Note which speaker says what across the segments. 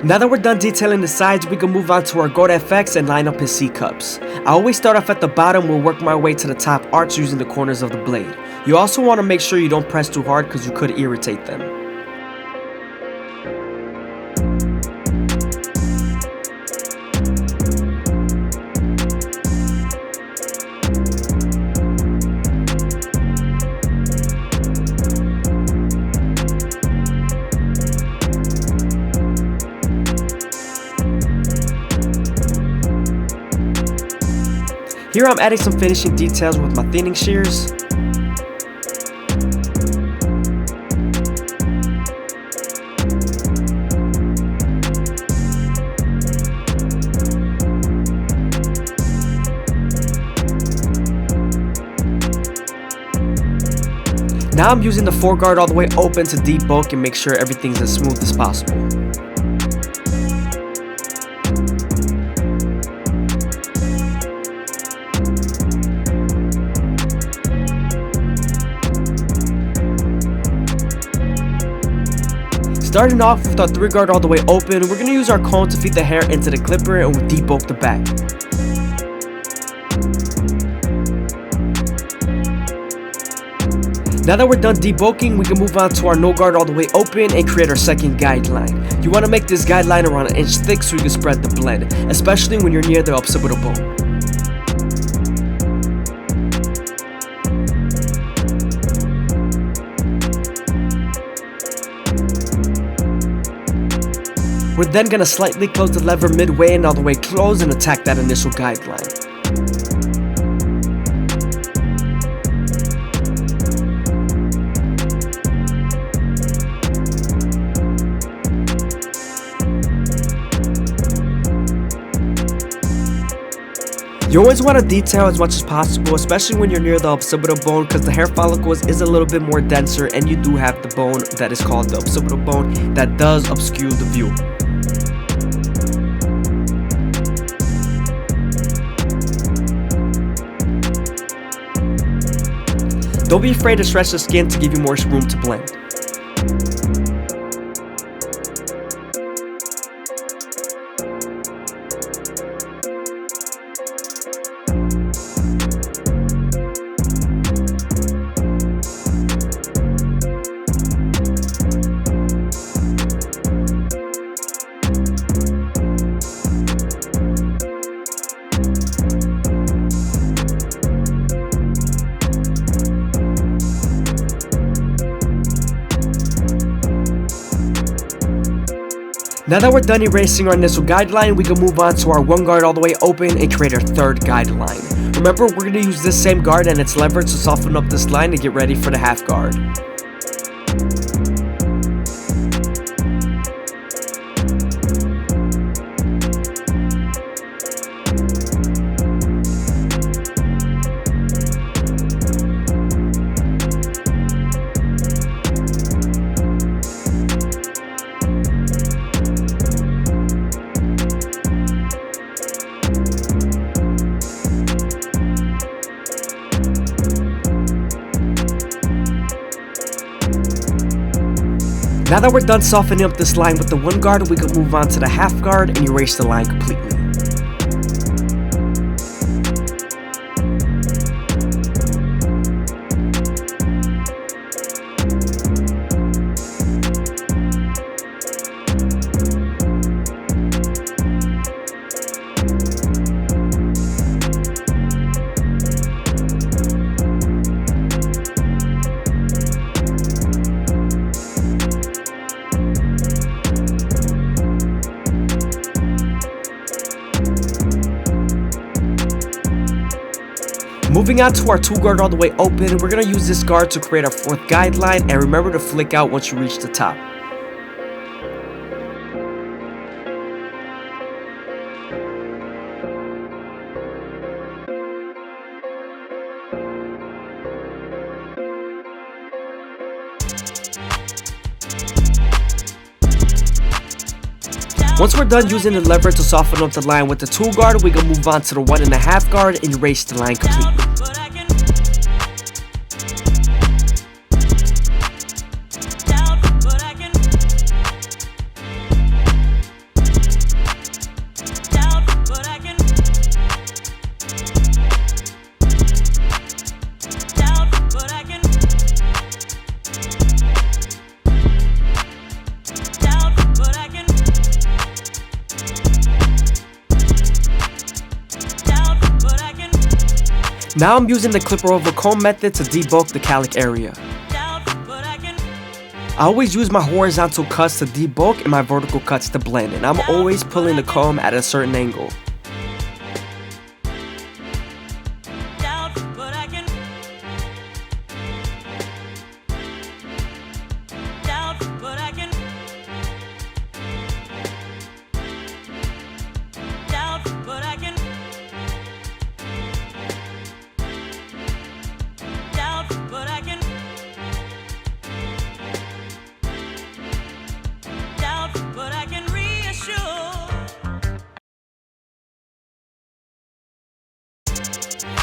Speaker 1: Now that we're done detailing the sides, we can move on to our goat FX and line up his C-cups. I always start off at the bottom, we'll work my way to the top arch using the corners of the blade. You also want to make sure you don't press too hard because you could irritate them. Here I'm adding some finishing details with my thinning shears. Now I'm using the foreguard all the way open to debulk and make sure everything's as smooth as possible. Starting off with our 3-guard all the way open, we're going to use our comb to feed the hair into the clipper and we'll debulk the back. Now that we're done debulking, we can move on to our no guard all the way open and create our second guideline. You want to make this guideline around 1 inch thick so you can spread the blend, especially when you're near the occipital bone. We're then going to slightly close the lever midway and all the way close and attack that initial guideline. You always want to detail as much as possible, especially when you're near the occipital bone, because the hair follicles is a little bit more denser and you do have the bone that is called the occipital bone that does obscure the view. Don't be afraid to stretch the skin to give you more room to blend. Now that we're done erasing our initial guideline, we can move on to our 1 guard all the way open and create our 3rd guideline. Remember, we're going to use this same guard and its lever to soften up this line and get ready for the half guard. Now that we're done softening up this line with the 1 guard, we can move on to the half guard and erase the line completely. Moving on to our 2 guard all the way open, we're going to use this guard to create our 4th guideline, and remember to flick out once you reach the top. Once we're done using the lever to soften up the line with the 2 guard, we can move on to the 1.5 guard and erase the line completely. Now I'm using the clipper over comb method to debulk the calic area. I always use my horizontal cuts to debulk and my vertical cuts to blend, and I'm always pulling the comb at a certain angle.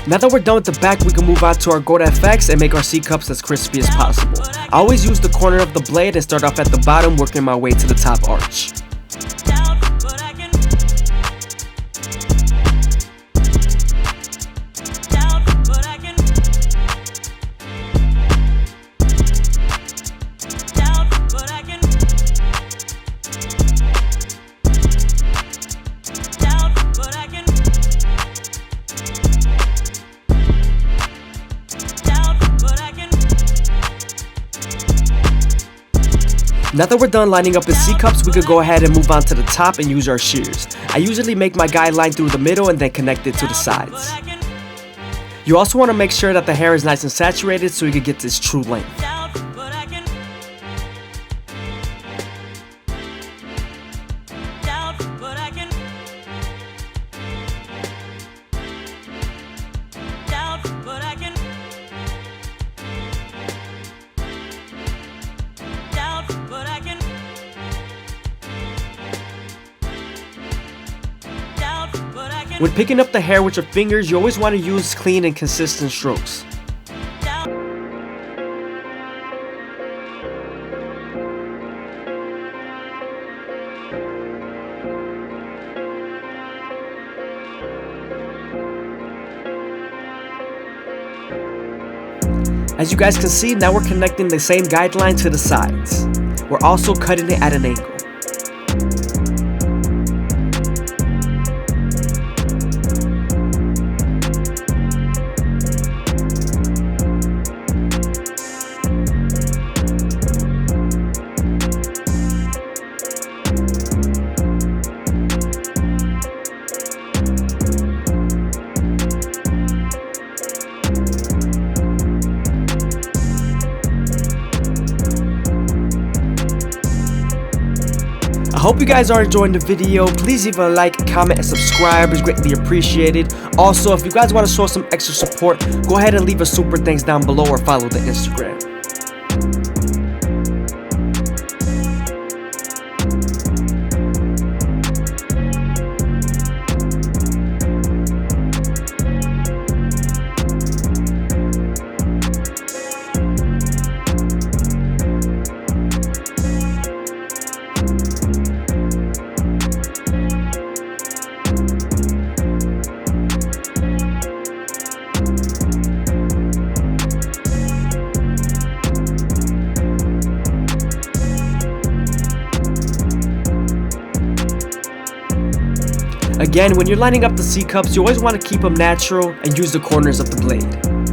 Speaker 1: Now that we're done with the back, we can move on to our gold FX and make our C-cups as crispy as possible. I always use the corner of the blade and start off at the bottom, working my way to the top arch. Now that we're done lining up the C-cups, we could go ahead and move on to the top and use our shears. I usually make my guide line through the middle and then connect it to the sides. You also want to make sure that the hair is nice and saturated so you can get this true length. When picking up the hair with your fingers, you always want to use clean and consistent strokes. As you guys can see, now we're connecting the same guideline to the sides. We're also cutting it at an angle. I hope you guys are enjoying the video. Please leave a like, comment, and subscribe. It's greatly appreciated. Also, if you guys want to show some extra support, go ahead and leave a super thanks down below or follow the Instagram. Again, when you're lining up the C-cups, you always want to keep them natural and use the corners of the blade.